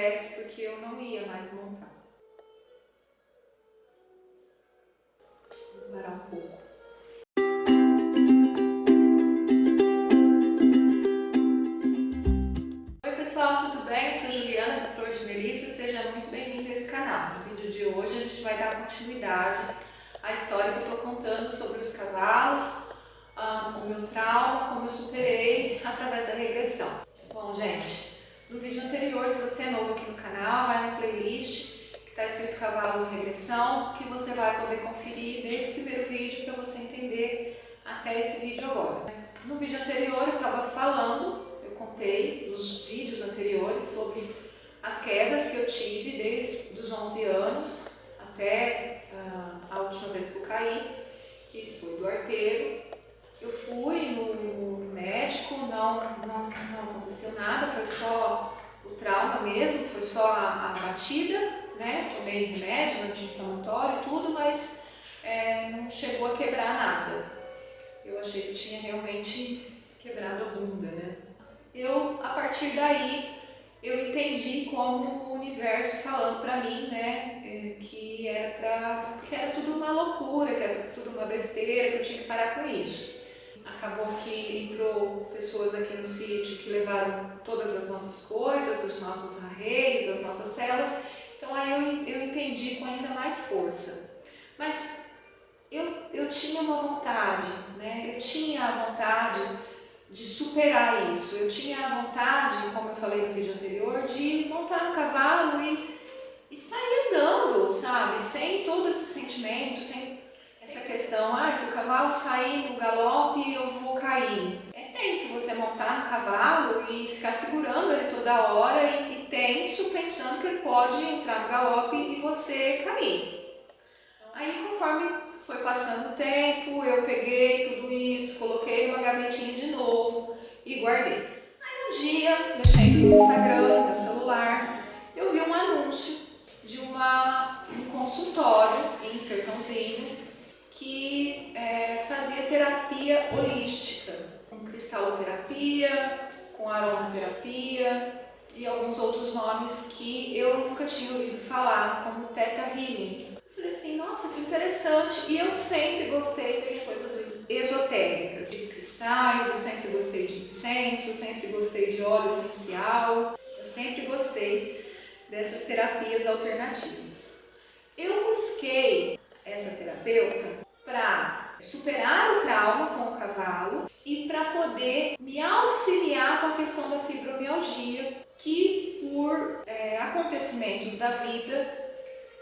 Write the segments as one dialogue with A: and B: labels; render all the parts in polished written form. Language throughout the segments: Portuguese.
A: estresse, porque eu não ia mais montar. Vou parar um pouco. Oi pessoal, tudo bem? Eu sou Juliana do Flor de Melissa, seja muito bem-vindo a esse canal. No vídeo de hoje a gente vai dar continuidade à história que eu estou contando sobre os cavalos, o meu trauma, como eu superei através da regressão. Bom, gente, no vídeo anterior, se você é novo aqui no canal, vai na playlist que está escrito Cavalos Regressão, que você vai poder conferir desde o primeiro vídeo para você entender até esse vídeo agora. No vídeo anterior eu estava falando, eu contei nos vídeos anteriores sobre as quedas que eu tive desde os 11 anos até a última vez que eu caí, que foi do arteiro. Eu fui no médico, não aconteceu nada, foi só o trauma mesmo, foi só a batida, né? Tomei remédios, anti-inflamatório e tudo, mas não chegou a quebrar nada. Eu achei que tinha realmente quebrado a bunda, né? A partir daí, eu entendi como o universo falando pra mim, né, que era tudo uma loucura, que era tudo uma besteira, que eu tinha que parar com isso. Acabou que entrou pessoas aqui no sítio que levaram todas as nossas coisas, os nossos arreios, as nossas celas, então aí eu entendi com ainda mais força. Mas eu tinha uma vontade, né, eu tinha a vontade de superar isso, eu tinha a vontade, como eu falei no vídeo anterior, de montar no cavalo e sair andando, sabe, sem todo esse sentimento, sem essa questão, se o cavalo sair no galope eu vou cair. É tenso você montar no cavalo e ficar segurando ele toda hora e tenso pensando que ele pode entrar no galope e você cair. Aí conforme foi passando o tempo, eu peguei tudo isso, coloquei numa gavetinha de novo e guardei. Aí um dia, mexendo no Instagram, no meu celular, eu vi um anúncio de um consultório em Sertãozinho que fazia terapia holística, com cristaloterapia, com aromaterapia e alguns outros nomes que eu nunca tinha ouvido falar, como Theta Healing. Eu falei assim, nossa, que interessante, e eu sempre gostei de coisas esotéricas, de cristais, eu sempre gostei de incenso, eu sempre gostei de óleo essencial, eu sempre gostei dessas terapias alternativas. Eu busquei essa terapeuta para superar o trauma com o cavalo e para poder me auxiliar com a questão da fibromialgia, que por acontecimentos da vida,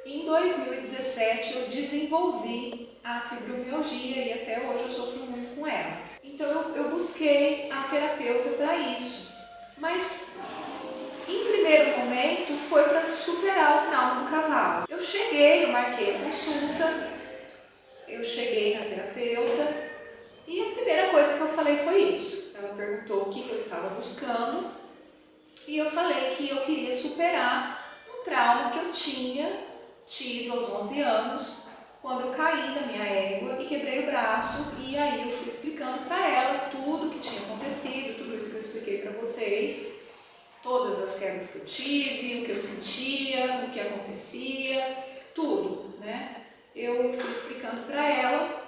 A: em 2017 eu desenvolvi a fibromialgia e até hoje eu sofro muito com ela. Então eu busquei a terapeuta para isso, mas em primeiro momento foi para superar o trauma do cavalo. Eu marquei a consulta, eu cheguei na terapeuta e a primeira coisa que eu falei foi isso. Ela perguntou o que eu estava buscando e eu falei que eu queria superar um trauma que eu tinha tido aos 11 anos, quando eu caí da minha égua e quebrei o braço, e aí eu fui explicando para ela tudo o que tinha acontecido, tudo isso que eu expliquei para vocês, todas as quedas que eu tive, o que eu sentia, o que acontecia, tudo, né? Eu fui explicando para ela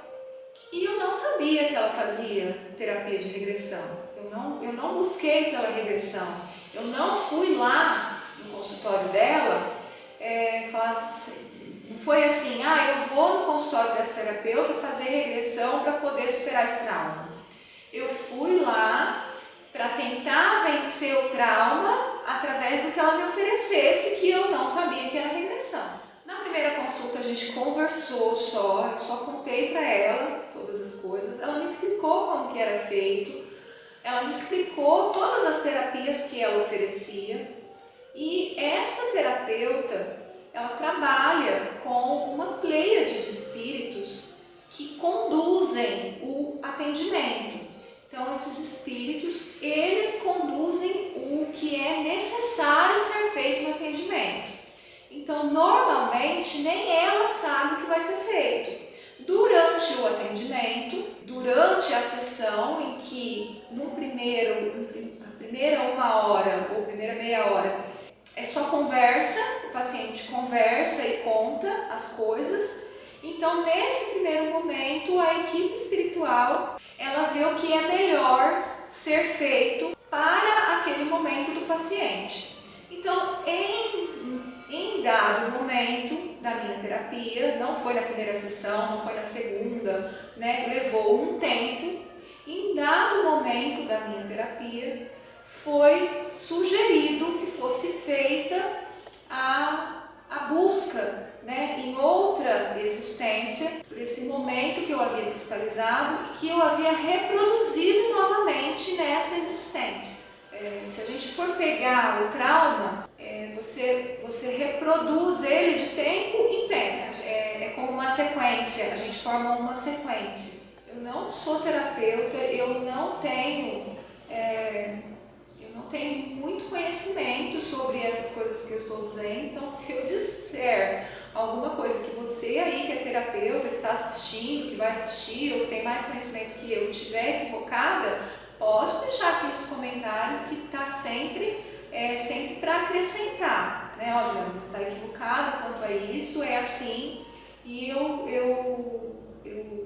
A: e eu não sabia que ela fazia terapia de regressão. Eu não busquei pela regressão. Eu não fui lá no consultório dela falar assim, não foi assim, eu vou no consultório dessa terapeuta fazer regressão para poder superar esse trauma. Eu fui lá para tentar vencer o trauma através do que ela me oferecesse, que eu não sabia que era regressão. Na primeira consulta a gente conversou eu só contei para ela todas as coisas, ela me explicou como que era feito, ela me explicou todas as terapias que ela oferecia, e esta terapeuta, ela trabalha com uma pleiade de espíritos que conduzem o atendimento. Então esses espíritos, eles conduzem o que é necessário ser feito no atendimento. Então, normalmente, nem ela sabe o que vai ser feito. Durante o atendimento, durante a sessão, em que a primeira uma hora ou primeira meia hora é só conversa, o paciente conversa e conta as coisas. Então, nesse primeiro momento, a equipe espiritual, ela vê o que é melhor ser feito para aquele momento do paciente. Então, em dado momento da minha terapia, não foi na primeira sessão, não foi na segunda, né? Levou um tempo. Em dado momento da minha terapia, foi sugerido que fosse feita a busca, né, em outra existência, por esse momento que eu havia cristalizado e que eu havia reproduzido novamente nessa existência. Se a gente for pegar o trauma, você reproduz ele de tempo em tempo, é como uma sequência, a gente forma uma sequência. Eu não sou terapeuta, eu não tenho muito conhecimento sobre essas coisas que eu estou dizendo, então se eu disser alguma coisa que você aí que é terapeuta, que está assistindo, que vai assistir ou que tem mais conhecimento que eu estiver equivocada, pode deixar aqui nos comentários que está sempre para acrescentar, né? Ó, Juliana, você está equivocada quanto a isso, é assim, e eu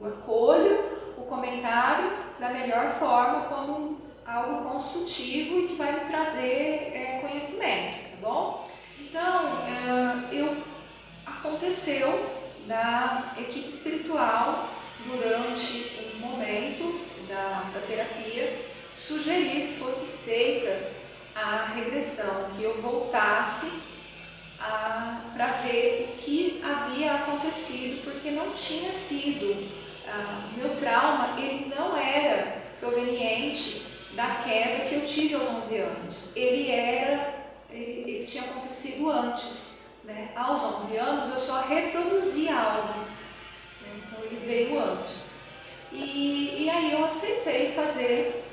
A: acolho o comentário da melhor forma como algo construtivo e que vai me trazer conhecimento, tá bom? Então, aconteceu da equipe espiritual, durante um momento da terapia, sugerir que fosse feita a regressão, que eu voltasse para ver o que havia acontecido, porque não tinha sido, o meu trauma ele não era proveniente da queda que eu tive aos 11 anos, ele tinha acontecido antes, né? Aos 11 anos eu só reproduzi algo, né? Então ele veio antes, e aí eu aceitei fazer,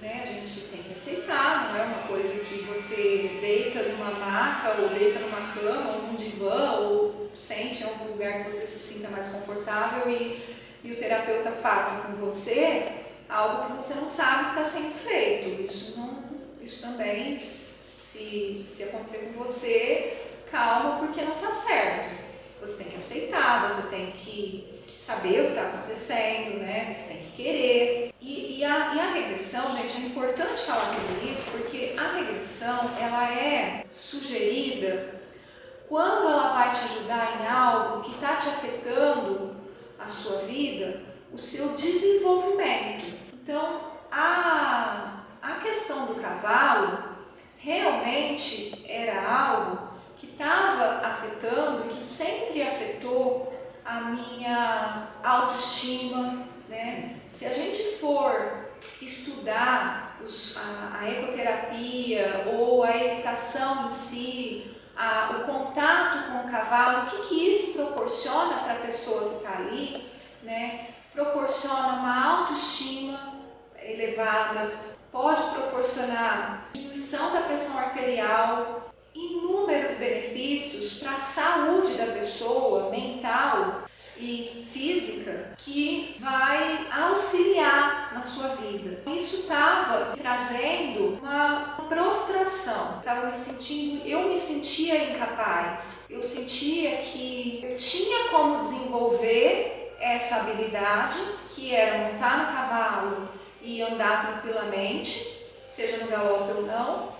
A: né? A gente tem que aceitar, não é uma coisa que você deita numa maca, ou deita numa cama, ou num divã, ou sente em algum lugar que você se sinta mais confortável e o terapeuta faça com você algo que você não sabe que está sendo feito. Isso também, se acontecer com você, calma, porque não está certo. Você tem que aceitar, você tem que saber o que está acontecendo, né? Você tem que querer. E a regressão, gente, é importante falar sobre isso, porque a regressão, ela é sugerida quando ela vai te ajudar em algo que está te afetando a sua vida, o seu desenvolvimento. Então, a questão do cavalo realmente era algo que estava afetando, que sempre afetou a minha autoestima, né? Se a gente for estudar a ecoterapia ou a equitação em si, o contato com o cavalo, o que isso proporciona para a pessoa que está ali, né? Proporciona uma autoestima elevada, pode proporcionar diminuição da pressão arterial, inúmeros benefícios para a saúde da pessoa, mental e física, que vai auxiliar na sua vida. Isso estava trazendo uma prostração, eu me sentia incapaz, eu sentia que eu tinha como desenvolver essa habilidade, que era montar no cavalo e andar tranquilamente, seja no galope ou não,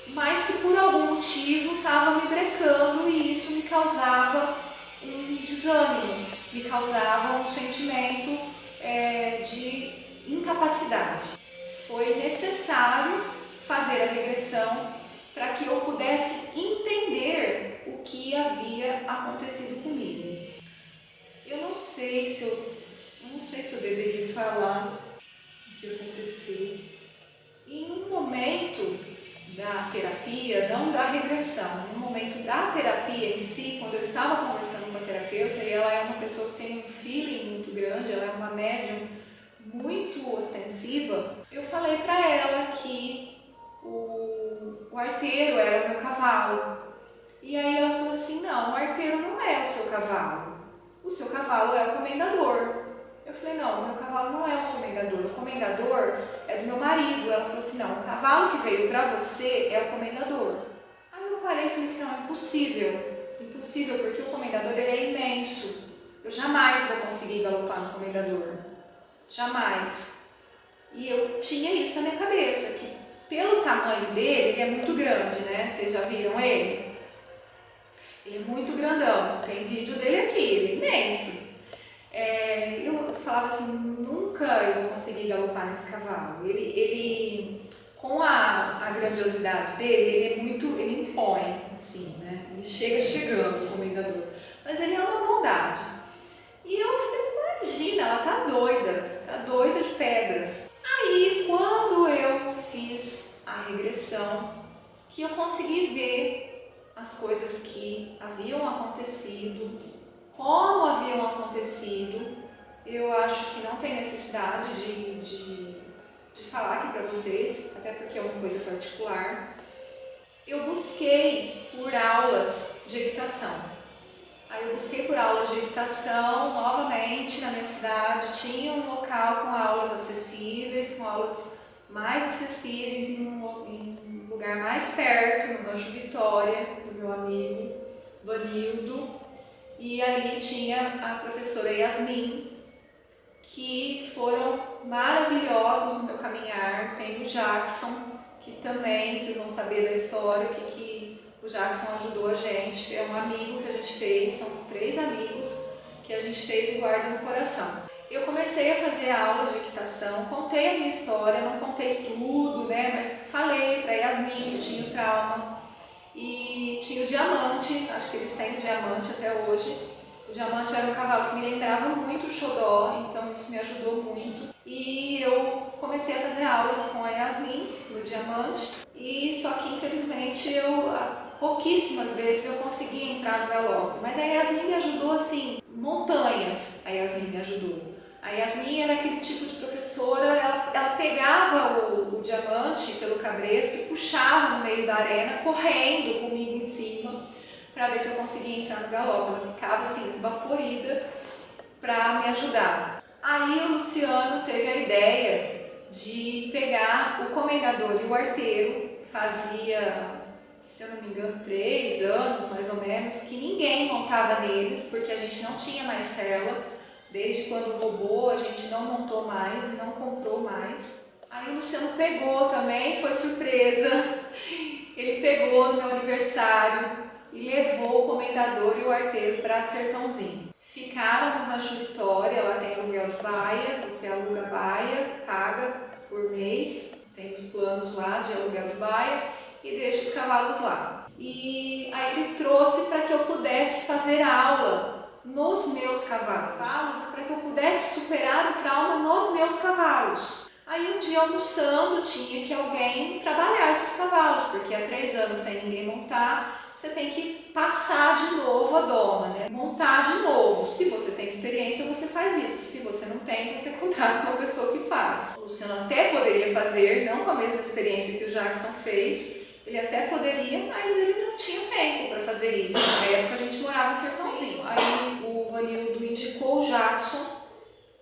A: mas que por algum motivo estava me brecando e isso me causava um desânimo, me causava um sentimento de incapacidade. Foi necessário fazer a regressão para que eu pudesse entender o que havia acontecido comigo. Eu não sei se eu deveria falar o que aconteceu. Em um momento da terapia, não da regressão, no momento da terapia em si, quando eu estava conversando com a terapeuta, e ela é uma pessoa que tem um feeling muito grande, ela é uma médium muito ostensiva, eu falei para ela que o arteiro era o meu cavalo. E aí ela falou assim, não, o arteiro não é o seu cavalo é o comendador. Eu falei, não, o meu cavalo não é o comendador é do meu marido. Ela falou assim, não, o cavalo que veio para você é o comendador. Aí eu parei e falei assim, não, impossível. Impossível, porque o comendador ele é imenso. Eu jamais vou conseguir galopar no comendador. Jamais. E eu tinha isso na minha cabeça, que pelo tamanho dele, ele é muito grande, né? Vocês já viram ele? Ele é muito grandão. Tem vídeo dele aqui, ele é imenso. Eu falava assim, nunca eu vou conseguir galopar nesse cavalo. Ele com a grandiosidade dele, ele impõe, assim, né? Ele chega chegando, o comendador. Mas ele é uma bondade. E eu falei, imagina, ela tá doida de pedra. Aí, quando eu fiz a regressão, que eu consegui ver as coisas que haviam acontecido, como haviam acontecido, eu acho que não tem necessidade de falar aqui para vocês, até porque é uma coisa particular. Eu busquei por aulas de equitação. Aí eu busquei por aulas de equitação, novamente na minha cidade tinha um local com aulas acessíveis, com aulas mais acessíveis em um lugar mais perto, no Rancho Vitória, do meu amigo Vanildo, e ali tinha a professora Yasmin, que foram maravilhosos no meu caminhar. Tem o Jackson, que também, vocês vão saber da história, que o Jackson ajudou a gente, é um amigo que a gente fez, são 3 amigos que a gente fez e guarda no coração. Eu comecei a fazer aula de equitação, contei a minha história, não contei tudo, né, mas falei para Yasmin que tinha o trauma e tinha o Diamante, acho que eles têm o Diamante até hoje. O Diamante era um cavalo que me lembrava muito o Xodó, então isso me ajudou muito. E eu comecei a fazer aulas com a Yasmin, no Diamante, e só que infelizmente pouquíssimas vezes eu consegui entrar no galope. Mas a Yasmin me ajudou assim, montanhas a Yasmin me ajudou. A Yasmin era aquele tipo de professora, ela pegava o Diamante pelo cabresto e puxava no meio da arena, correndo comigo em cima, para ver se eu conseguia entrar no galope. Ela ficava assim, esbaforida para me ajudar. Aí o Luciano teve a ideia de pegar o comendador e o arteiro. Fazia, se eu não me engano, 3 anos mais ou menos, que ninguém montava neles, porque a gente não tinha mais sela. Desde quando roubou, a gente não montou mais e não comprou mais. Aí o Luciano pegou também, foi surpresa. Ele pegou no meu aniversário e levou o comendador e o arteiro para Sertãozinho. Ficaram no Rancho Vitória, lá tem aluguel de baia, você aluga baia, paga por mês, tem os planos lá de aluguel de baia e deixa os cavalos lá. E aí ele trouxe para que eu pudesse fazer aula nos meus cavalos, para que eu pudesse superar o trauma nos meus cavalos. Aí um dia almoçando, tinha que alguém trabalhar esses cavalos, porque há 3 anos sem ninguém montar, você tem que passar de novo a doma, né? Montar de novo. Se você tem experiência, você faz isso. Se você não tem, você contrata uma pessoa que faz. O Luciano até poderia fazer, não com a mesma experiência que o Jackson fez, ele até poderia, mas ele não tinha tempo para fazer isso. Na época a gente morava em Sertãozinho. Aí o Vanildo indicou o Jackson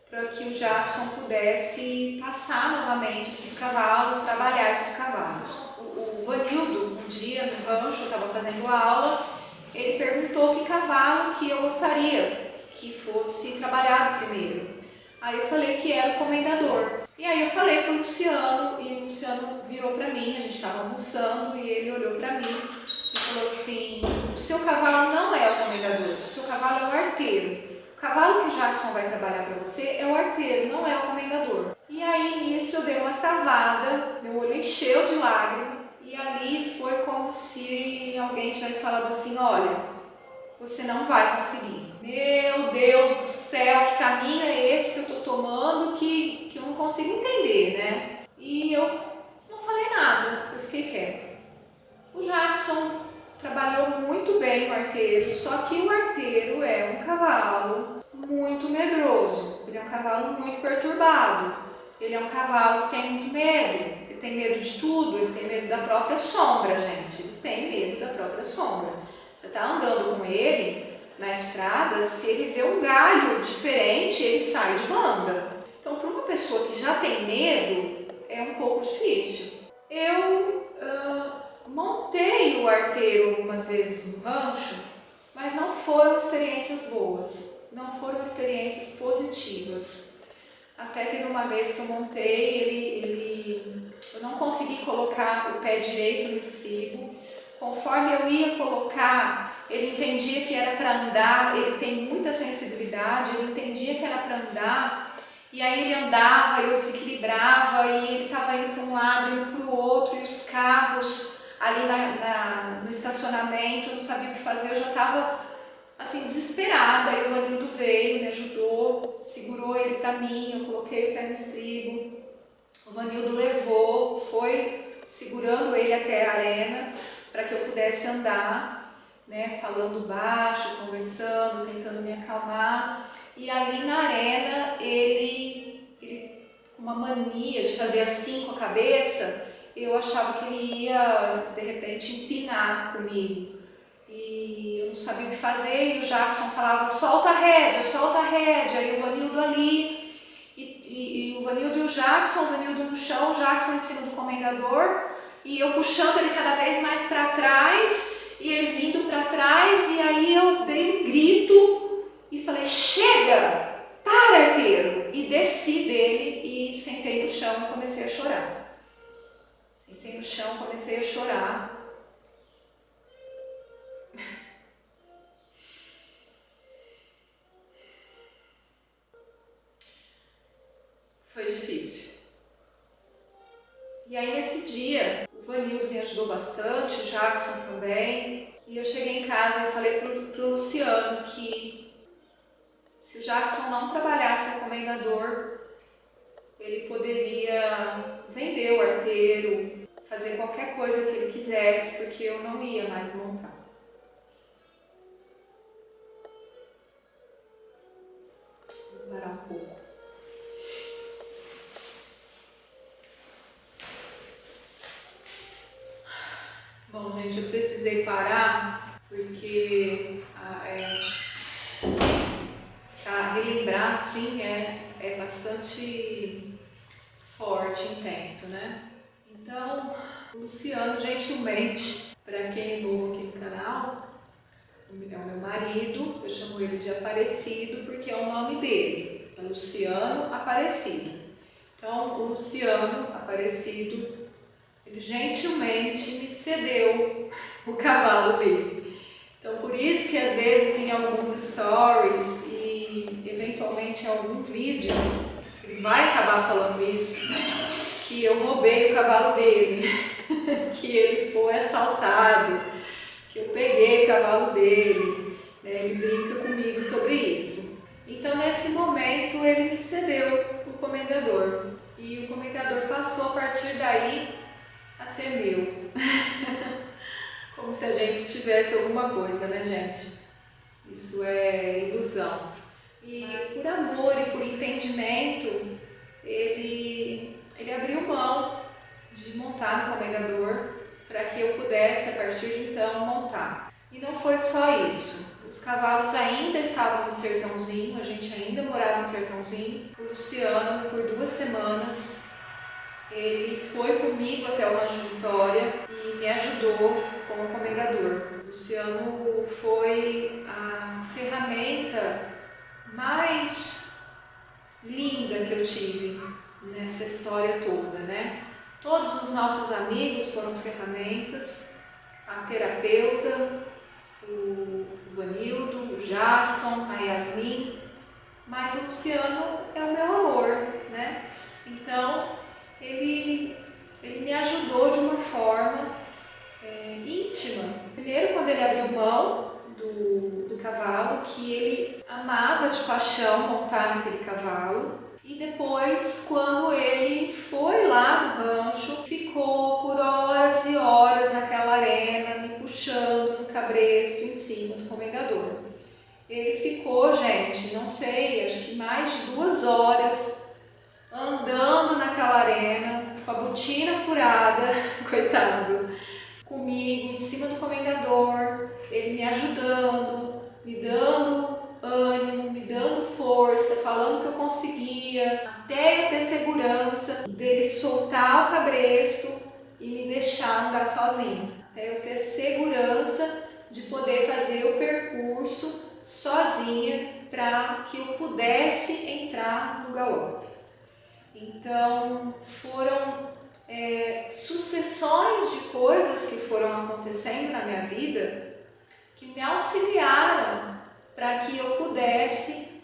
A: para que o Jackson pudesse passar novamente esses cavalos, trabalhar esses cavalos. O Vanildo, um dia no rancho, eu estava fazendo aula, ele perguntou que cavalo que eu gostaria que fosse trabalhado primeiro. Aí eu falei que era o comendador. E aí eu falei para o Luciano, e o Luciano virou para mim, a gente estava almoçando, e ele olhou para mim e falou assim, o seu cavalo não é o comendador, o seu cavalo é o arteiro. O cavalo que o Jackson vai trabalhar para você é o arteiro, não é o comendador. E aí nisso eu dei uma travada, meu olho encheu de lágrimas, e ali foi como se alguém tivesse falado assim, olha, você não vai conseguir. Meu Deus do céu, que caminho é esse que eu estou tomando que eu não consigo entender, né? E eu não falei nada, eu fiquei quieta. O Jackson trabalhou muito bem o arteiro, só que o arteiro é um cavalo muito medroso, ele é um cavalo muito perturbado, ele é um cavalo que tem muito medo, ele tem medo de tudo, ele tem medo da própria sombra, gente, ele tem medo da própria sombra. Você está andando com ele na estrada, se ele vê um galho diferente, ele sai de banda. Então, para uma pessoa que já tem medo, é um pouco difícil. Eu Montei o arteiro algumas vezes no rancho, mas não foram experiências boas, não foram experiências positivas. Até teve uma vez que eu montei, eu não consegui colocar o pé direito no estribo. Conforme eu ia colocar, ele entendia que era para andar, ele tem muita sensibilidade, ele entendia que era para andar, e aí ele andava, eu desequilibrava, e ele estava indo para um lado, indo para o outro, e os carros ali no estacionamento, eu não sabia o que fazer, eu já estava assim, desesperada. Aí o Vanildo veio, me ajudou, segurou ele para mim, eu coloquei o pé no estribo, o Vanildo levou, foi segurando ele até a arena, para que eu pudesse andar, né, falando baixo, conversando, tentando me acalmar. E ali na arena, ele com uma mania de fazer assim com a cabeça, eu achava que ele ia, de repente, empinar comigo. E eu não sabia o que fazer, e o Jackson falava, solta a rédea, e o Vanildo ali, e o Vanildo e o Vanildo no chão, o Jackson em cima do comendador, e eu puxando ele cada vez mais para trás, e ele vindo para trás, e aí eu dei um grito e falei, chega, para, arteiro, e desci dele e sentei no chão e comecei a chorar. Sentei no chão, comecei a chorar. Foi difícil. E aí nesse dia, o Vanildo me ajudou bastante, o Jackson também. E eu cheguei em casa e falei pro Luciano que se o Jackson não trabalhasse a comendador, ele poderia vender o arteiro, fazer qualquer coisa que ele quisesse, porque eu não ia mais montar. Vou parar um pouco. Bom, gente, eu precisei parar porque relembrar assim é bastante forte, intenso, né? Então, o Luciano, gentilmente, para quem é novo aqui no canal, é o meu marido, eu chamo ele de Aparecido porque é o nome dele, é Luciano Aparecido. Então, o Luciano Aparecido, ele gentilmente me cedeu o cavalo dele. Então, por isso que às vezes em alguns stories e eventualmente em algum vídeo, ele vai acabar falando isso, que eu roubei o cavalo dele, que ele foi assaltado, que eu peguei o cavalo dele, né? Ele brinca comigo sobre isso. Então, nesse momento, ele me cedeu o comendador, e o comendador passou a partir daí a ser meu. Como se a gente tivesse alguma coisa, né, gente? Isso é ilusão. E por amor e por entendimento, ele abriu mão de montar no comendador para que eu pudesse, a partir de então, montar. E não foi só isso. Os cavalos ainda estavam em Sertãozinho, a gente ainda morava em Sertãozinho. O Luciano, por 2 semanas, ele foi comigo até o Rancho Vitória e me ajudou como comendador. O Luciano foi a ferramenta mais linda que eu tive nessa história toda, né? Todos os nossos amigos foram ferramentas, a terapeuta, o Vanildo, o Jackson, a Yasmin, mas o Luciano é o meu amor, né? Então, ele me ajudou de uma forma íntima. Primeiro, quando ele abriu mão do cavalo, que ele amava de paixão montar naquele cavalo. E depois, quando ele foi lá no rancho, ficou por horas e horas naquela arena, me puxando no cabresto em cima do comendador. Ele ficou, gente, não sei, acho que mais de 2 horas andando naquela arena, com a botina furada, coitado, comigo, em cima do comendador, ele me ajudando, me dando ânimo, me dando força, falando que eu conseguia, até eu ter segurança dele soltar o cabresto e me deixar andar sozinho. Então foram sucessões de coisas que foram acontecendo na minha vida que me auxiliaram para que eu pudesse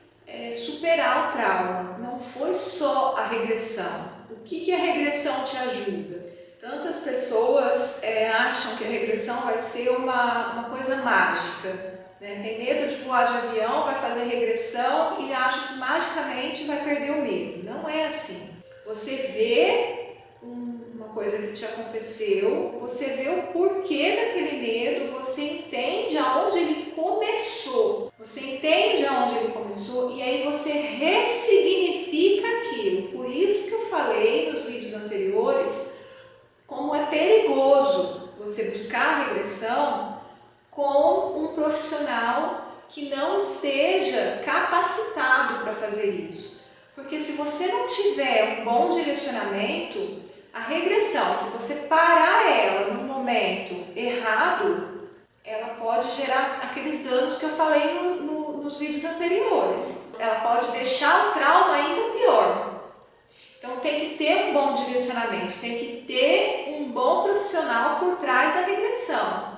A: superar o trauma. Não foi só a regressão. O que a regressão te ajuda? Tantas pessoas acham que a regressão vai ser uma coisa mágica, né? Tem medo de voar de avião, vai fazer regressão e acha que magicamente vai perder o medo. Não é assim. Você vê uma coisa que te aconteceu, você vê o porquê daquele medo, você entende aonde ele começou. Você entende aonde ele começou e aí você ressignifica aquilo. Por isso que eu falei nos vídeos anteriores como é perigoso você buscar a regressão com um profissional que não esteja capacitado para fazer isso. Porque se você não tiver um bom direcionamento, a regressão, se você parar ela no momento errado, ela pode gerar aqueles danos que eu falei nos vídeos anteriores. Ela pode deixar o trauma ainda pior. Então tem que ter um bom direcionamento, tem que ter um bom profissional por trás da regressão.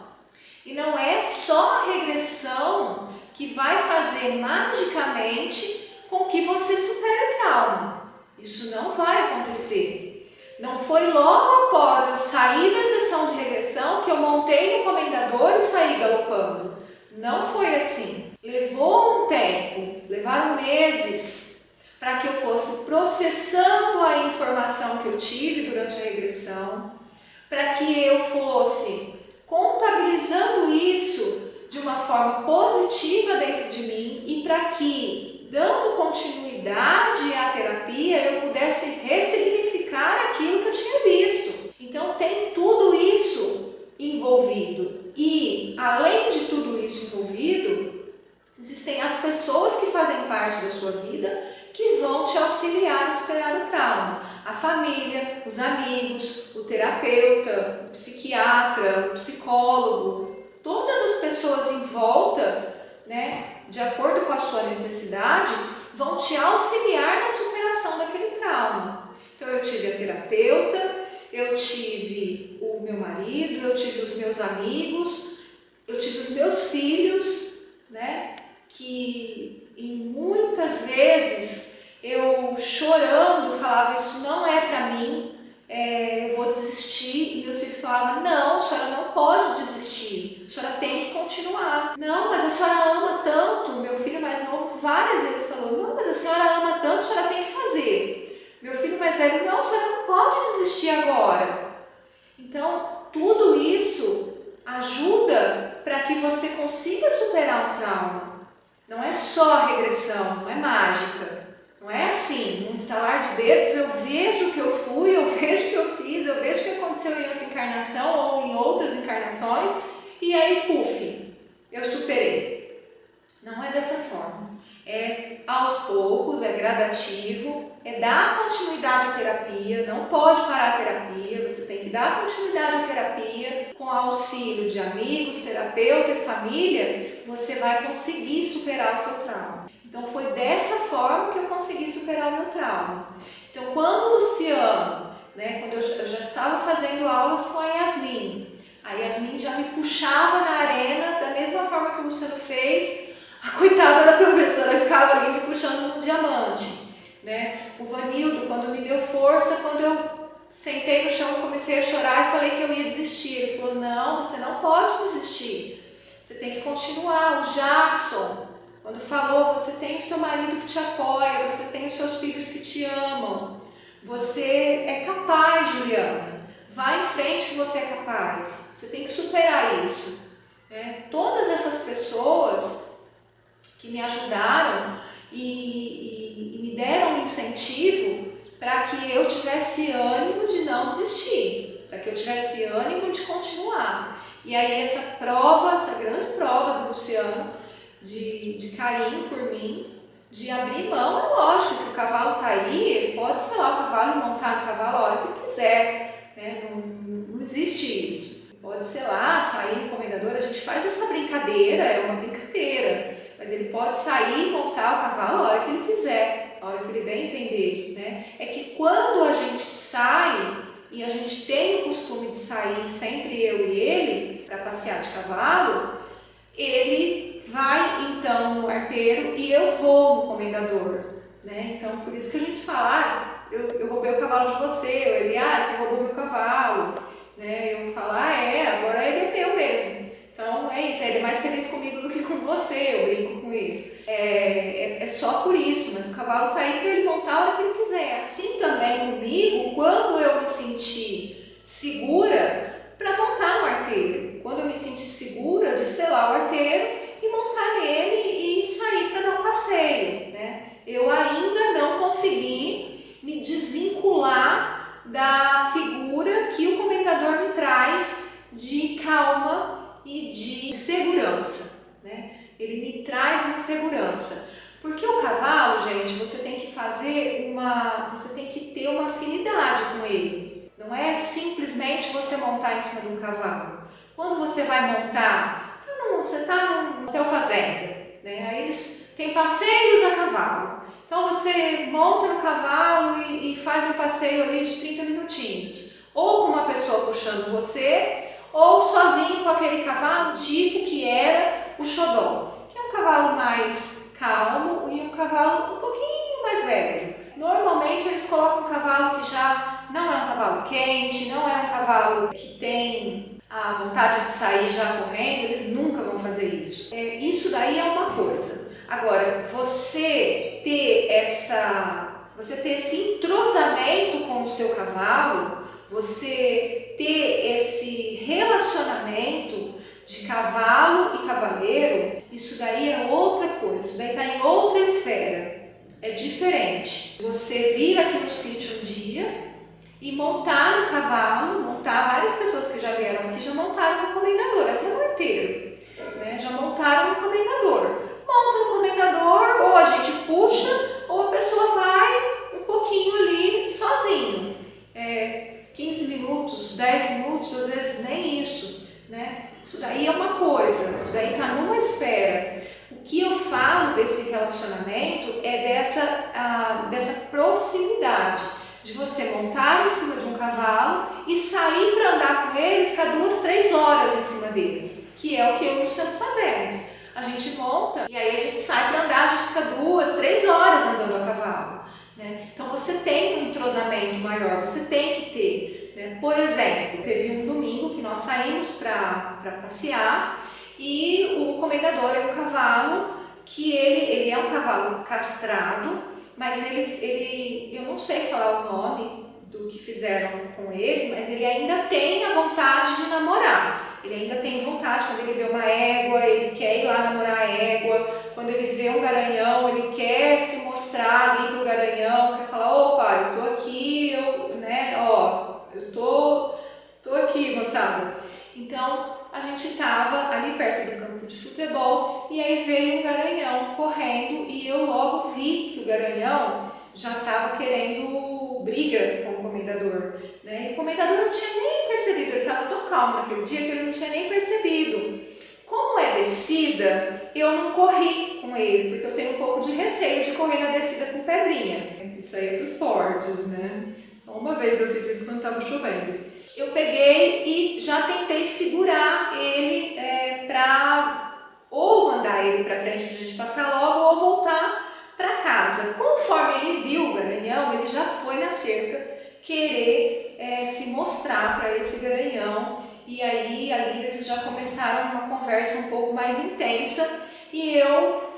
A: E não é só a regressão que vai fazer magicamente com que você supere o trauma. Isso não vai acontecer. Não foi logo após eu sair da sessão de regressão que eu montei no comendador e saí galopando. Não foi assim. Levou um tempo, levaram meses para que eu fosse processando a informação que eu tive durante a regressão, para que eu fosse contabilizando isso de uma forma positiva dentro de mim e para que, dando continuidade à terapia, eu pudesse ressignificar aquilo que eu tinha visto. Então tem tudo isso envolvido e, além de tudo isso envolvido, existem as pessoas que fazem parte da sua vida que vão te auxiliar a superar o trauma. A família, os amigos, o terapeuta, o psiquiatra, o psicólogo, todas as pessoas em volta, né, de acordo com a sua necessidade, vão te auxiliar na superação daquele trauma. Então eu tive a terapeuta, eu tive o meu marido, eu tive os meus amigos, eu tive os meus filhos, né, que muitas vezes eu chorando falava, isso não é para mim, eu vou desistir, e meus filhos falavam, não, a senhora não pode desistir, a senhora tem que continuar. Não, mas a senhora ama tanto, meu filho mais novo várias vezes falou, não, mas a senhora ama tanto, a senhora tem que fazer. Meu filho mais velho, não, a senhora não pode desistir agora. Então, tudo isso ajuda para que você consiga superar um trauma. Não é só a regressão, não é mágica. Não é assim, num estalar de dedos eu vejo o que eu fui, eu vejo o que eu fiz, eu vejo o que aconteceu em outra encarnação ou em outras encarnações e aí, puf, eu superei. Não é dessa forma. É aos poucos, é gradativo, é dar continuidade à terapia, não pode parar a terapia, você tem que dar continuidade à terapia, com auxílio de amigos, terapeuta e família, você vai conseguir superar o seu trauma. Então foi dessa forma que eu consegui superar o meu trauma. Então quando o Luciano, né, quando eu já estava fazendo aulas com a Yasmin, a Yasmin já me puxava na arena da mesma forma que o Luciano fez, a coitada da professora ficava ali me puxando no diamante, né? O Vanildo, quando me deu força, quando eu sentei no chão, comecei a chorar e falei que eu ia desistir. Ele falou, não, você não pode desistir, você tem que continuar. O Jackson, quando falou, você tem o seu marido que te apoia, você tem os seus filhos que te amam, você é capaz, Juliana, vai em frente que você é capaz, você tem que superar isso. Todas essas pessoas que me ajudaram e me deram um incentivo para que eu tivesse ânimo de não desistir, para que eu tivesse ânimo de continuar. E aí essa prova, essa grande prova do Luciano, de carinho por mim, de abrir mão, é lógico que o cavalo está aí, ele pode ser lá o cavalo e montar no cavalo a hora que ele quiser, né? Não existe isso. Pode ser lá, sair no comendador, a gente faz essa brincadeira, é uma brincadeira, mas ele pode sair e montar o cavalo a hora que ele quiser. a hora que ele bem entender, né, é que quando a gente sai, e a gente tem o costume de sair, sempre eu e ele, para passear de cavalo, ele vai então no arteiro e eu vou no comendador, né? Então por isso que a gente fala, eu roubei o cavalo de você, ele, você roubou meu cavalo, né? Eu falo, agora ele é meu mesmo. Então é isso, ele é mais feliz comigo do que com você, eu brinco com isso. É só por isso, mas o cavalo está aí para ele montar a hora que ele quiser. Assim também comigo, quando eu me sentir segura para montar no arteiro. Quando eu me sentir segura de selar o arteiro e montar nele e sair para dar um passeio, né? Eu ainda não consegui me desvincular da figura que o comendador me traz de calma e de segurança, né? Ele me traz uma segurança. Porque o cavalo, gente, você tem que ter uma afinidade com ele. Não é simplesmente você montar em cima de um cavalo. Quando você vai montar, você está num hotel fazenda, né? Aí eles têm passeios a cavalo. Então você monta no cavalo e faz um passeio ali de 30 minutinhos. Ou com uma pessoa puxando você, ou sozinho com aquele cavalo tipo que era o xodó, que é um cavalo mais calmo e um cavalo um pouquinho mais velho. Normalmente eles colocam um cavalo que já não é um cavalo quente, não é um cavalo que tem a vontade de sair já correndo, eles nunca vão fazer isso. Isso daí é uma coisa. Agora, você ter esse entrosamento com o seu cavalo, você ter esse relacionamento de cavalo e cavaleiro, isso daí é outra coisa, isso daí está em outra esfera, é diferente. Você vir aqui no sítio um dia e montar no cavalo, várias pessoas que já vieram aqui já montaram no comendador, até no arteiro, né? Já montaram no comendador. Monta no comendador, ou a gente puxa, ou a pessoa vai um pouquinho ali sozinho. 15 minutos, 10 minutos, às vezes nem isso, né? Isso daí é uma coisa, isso daí está numa esfera. O que eu falo desse relacionamento é dessa proximidade, de você montar em cima de um cavalo e sair para andar com ele e ficar 2, 3 horas em cima dele, que é o que eu e o Luciano fazemos. A gente monta e aí a gente sai para andar, a gente fica 2, 3 horas andando a cavalo, né? Então você tem um entrosamento maior, você tem que ter, né? Por exemplo, teve um domingo que nós saímos para passear e o comendador é um cavalo que ele é um cavalo castrado, mas eu não sei falar o nome do que fizeram com ele, mas ele ainda tem a vontade de namorar. Ele ainda tem vontade, quando ele vê uma égua, ele quer ir lá namorar a égua. Quando ele vê um garanhão, ele quer se mostrar ali pro garanhão, quer falar, opa, eu tô aqui, eu tô aqui, moçada. Então, a gente estava ali perto do campo de futebol e aí veio um garanhão correndo e eu logo vi que o garanhão já estava querendo briga com o comendador, né? E o comendador não tinha nem percebido, ele estava tão calmo naquele dia que ele não tinha nem percebido. Como é descida, eu não corri com ele, porque eu tenho um pouco de receio de correr na descida com pedrinha. Isso aí é para os fortes, né? Só uma vez eu fiz isso quando estava chovendo. Eu peguei e já tentei segurar ele para ou mandar ele para frente para a gente passar logo ou voltar para casa. Conforme ele viu o garanhão, ele já foi na cerca querer se mostrar para esse garanhão e aí ali eles já começaram uma conversa um pouco mais intensa e eu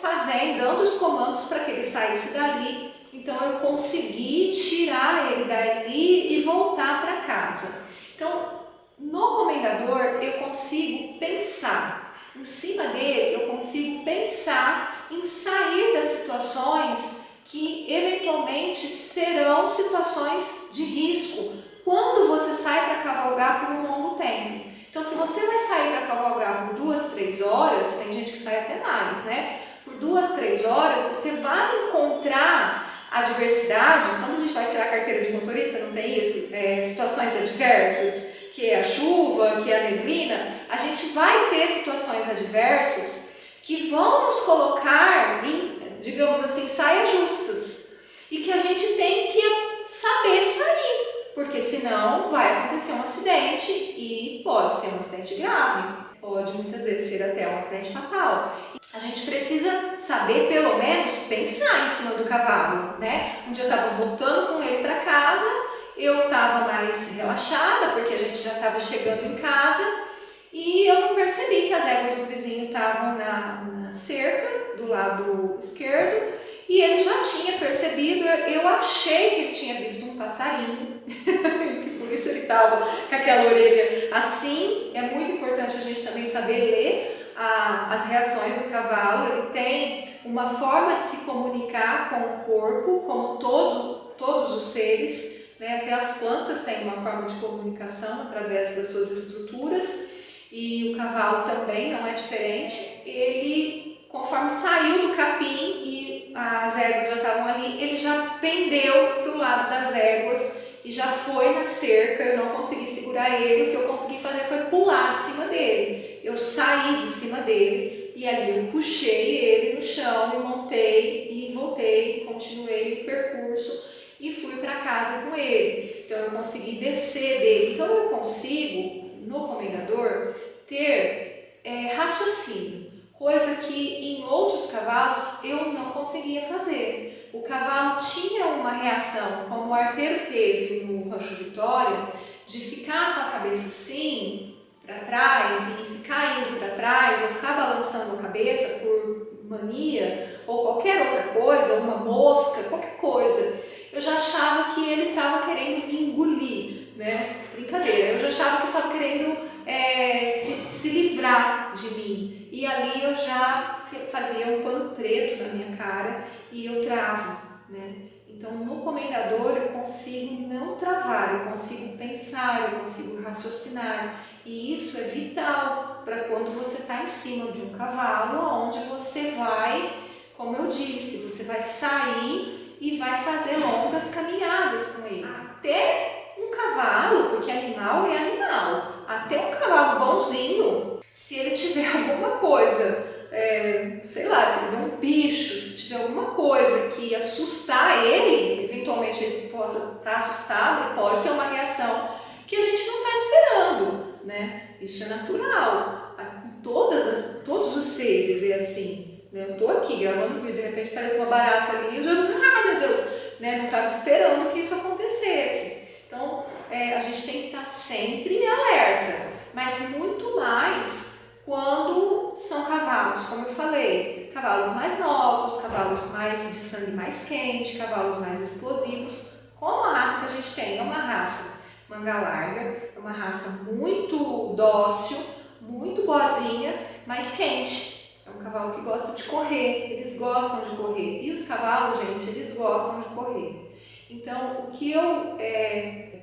A: dando os comandos para que ele saísse dali. Então eu consegui tirar ele dali e voltar para casa. Então, no comendador eu consigo pensar, em cima dele eu consigo pensar em sair das situações que eventualmente serão situações de risco quando você sai para cavalgar por um longo tempo. Então, se você vai sair para cavalgar por 2, 3 horas, tem gente que sai até mais, né? Por 2, 3 horas, você vai encontrar adversidades. Quando a gente vai tirar a carteira de motorista, não tem isso? Situações adversas, que é a chuva, que é a neblina. A gente vai ter situações adversas que vão nos colocar em, digamos assim, saias justas. e que a gente tem que saber sair, porque senão vai acontecer um acidente e pode ser um acidente grave, pode muitas vezes ser até um acidente fatal. A gente precisa saber, pelo menos, pensar em cima do cavalo, né? Um dia eu estava voltando com ele para casa, eu estava mais relaxada, porque a gente já estava chegando em casa, e eu não percebi que as éguas do vizinho estavam na cerca, do lado esquerdo, e ele já tinha percebido. Eu achei que ele tinha visto um passarinho, que por isso ele estava com aquela orelha assim. É muito importante a gente também saber ler as reações do cavalo. Ele tem uma forma de se comunicar com o corpo, como todos os seres, né? Até as plantas têm uma forma de comunicação através das suas estruturas, e o cavalo também não é diferente. Ele, conforme saiu do capim e as éguas já estavam ali, ele já pendeu para o lado das éguas e já foi na cerca. Eu não consegui segurar ele, o que eu consegui fazer foi pular de cima dele. Eu saí de cima dele e ali eu puxei ele no chão e montei e voltei, continuei o percurso e fui para casa com ele. Então eu consegui descer dele. Então eu consigo, no comendador, ter raciocínio, coisa que em outros cavalos eu não conseguia fazer. O cavalo tinha uma reação, como o arteiro teve no Rancho Vitória, de ficar com a cabeça assim para trás e ficar indo para trás ou ficar balançando a cabeça por mania ou qualquer outra coisa, uma mosca, qualquer coisa. Eu já achava que ele estava querendo me engolir, né? Brincadeira, eu já achava que ele estava querendo se livrar de mim. E ali eu já fazia um pano preto na minha cara e eu travo, né? Então no comendador eu consigo não travar, eu consigo pensar, eu consigo raciocinar. E isso é vital para quando você está em cima de um cavalo, onde você vai, como eu disse, você vai sair e vai fazer longas caminhadas com ele. Até um cavalo, porque animal é animal, até um cavalo bonzinho, se ele tiver alguma coisa, sei lá, se ele tiver um bicho, se tiver alguma coisa que assustar ele, eventualmente ele possa estar assustado, ele pode ter uma reação que a gente não está esperando, né? Isso é natural, com todos os seres é assim, né? Eu estou aqui gravando vídeo, de repente parece uma barata ali, eu já, meu Deus, né? Não estava esperando que isso acontecesse. Então, a gente tem que estar sempre alerta, mas muito mais quando são cavalos, como eu falei, cavalos mais novos, cavalos mais de sangue mais quente, cavalos mais explosivos, como a raça que a gente tem. É uma raça manga larga, é uma raça muito dócil, muito boazinha, mas quente. É um cavalo que gosta de correr, eles gostam de correr. E os cavalos, gente, eles gostam de correr. Então, o que eu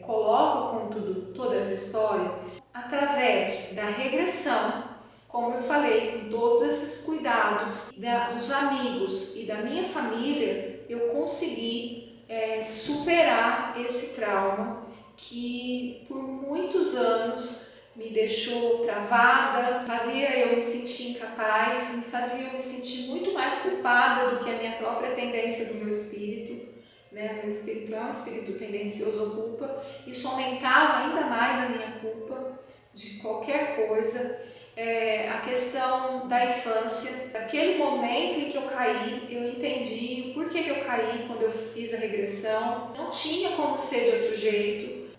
A: coloco com toda essa história, através da regressão, como eu falei, com todos esses cuidados dos amigos e da minha família, eu consegui superar esse trauma que por muitos anos me deixou travada, fazia eu me sentir incapaz, me fazia eu me sentir muito mais culpada do que a minha própria tendência do meu espírito. Né? Meu espírito é um espírito tendencioso à culpa, isso aumentava ainda mais a minha culpa de qualquer coisa. A questão da infância, aquele momento em que eu caí, eu entendi o porquê que eu caí quando eu fiz a regressão, não tinha como ser de outro jeito,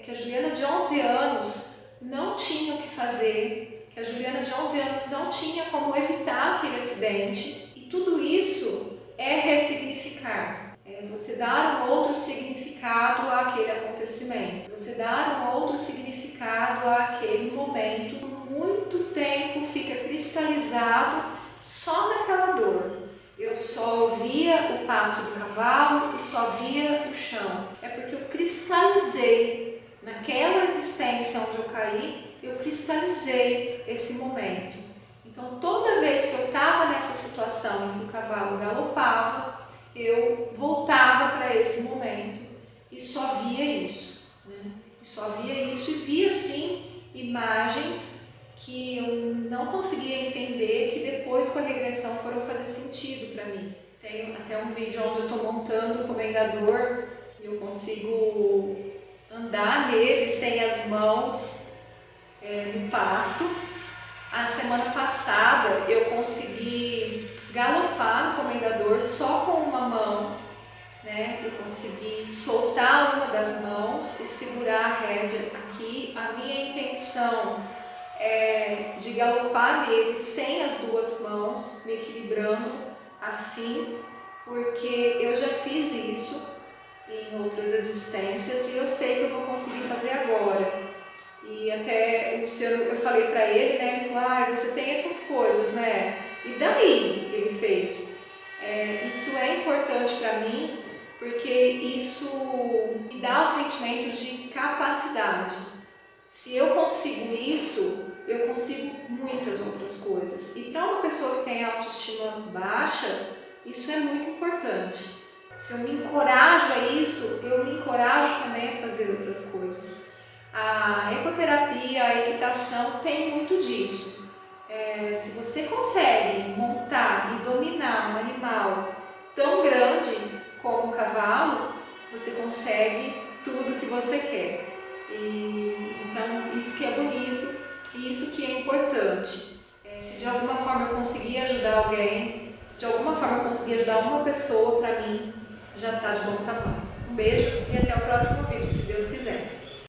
A: que a Juliana de 11 anos não tinha o que fazer, que a Juliana de 11 anos não tinha como evitar aquele acidente, e tudo isso é ressignificar. Você dar um outro significado àquele acontecimento, você dar um outro significado àquele momento. Por muito tempo fica cristalizado só naquela dor. Eu só ouvia o passo do cavalo e só via o chão. É porque eu cristalizei naquela existência onde eu caí, eu cristalizei esse momento. Então toda vez que eu estava nessa situação em que o cavalo galopava, eu voltava para esse momento e só via isso, né? Só via isso e via sim imagens que eu não conseguia entender, que depois com a regressão foram fazer sentido para mim. Tem até um vídeo onde eu estou montando o comendador e eu consigo andar nele sem as mãos no passo. A semana passada eu consegui galopar no comendador só com uma mão, né? Eu consegui soltar uma das mãos e segurar a rédea aqui. A minha intenção é de galopar nele sem as duas mãos, me equilibrando assim, porque eu já fiz isso em outras existências e eu sei que eu vou conseguir fazer agora. E até o Luciano, eu falei para ele, né? Ele falou, você tem essas coisas, né? E daí ele fez. Isso é importante para mim, porque isso me dá o sentimento de capacidade. Se eu consigo isso, eu consigo muitas outras coisas. E para uma pessoa que tem autoestima baixa, isso é muito importante. Se eu me encorajo a isso, eu me encorajo também a fazer outras coisas. A ecoterapia, a equitação tem muito disso. Se você consegue montar e dominar um animal tão grande como o cavalo, você consegue tudo que você quer. Então isso que é bonito e isso que é importante. Se de alguma forma eu conseguir ajudar alguém, se de alguma forma eu conseguir ajudar uma pessoa, para mim já está de bom tamanho. Um beijo e até o próximo vídeo, se Deus quiser.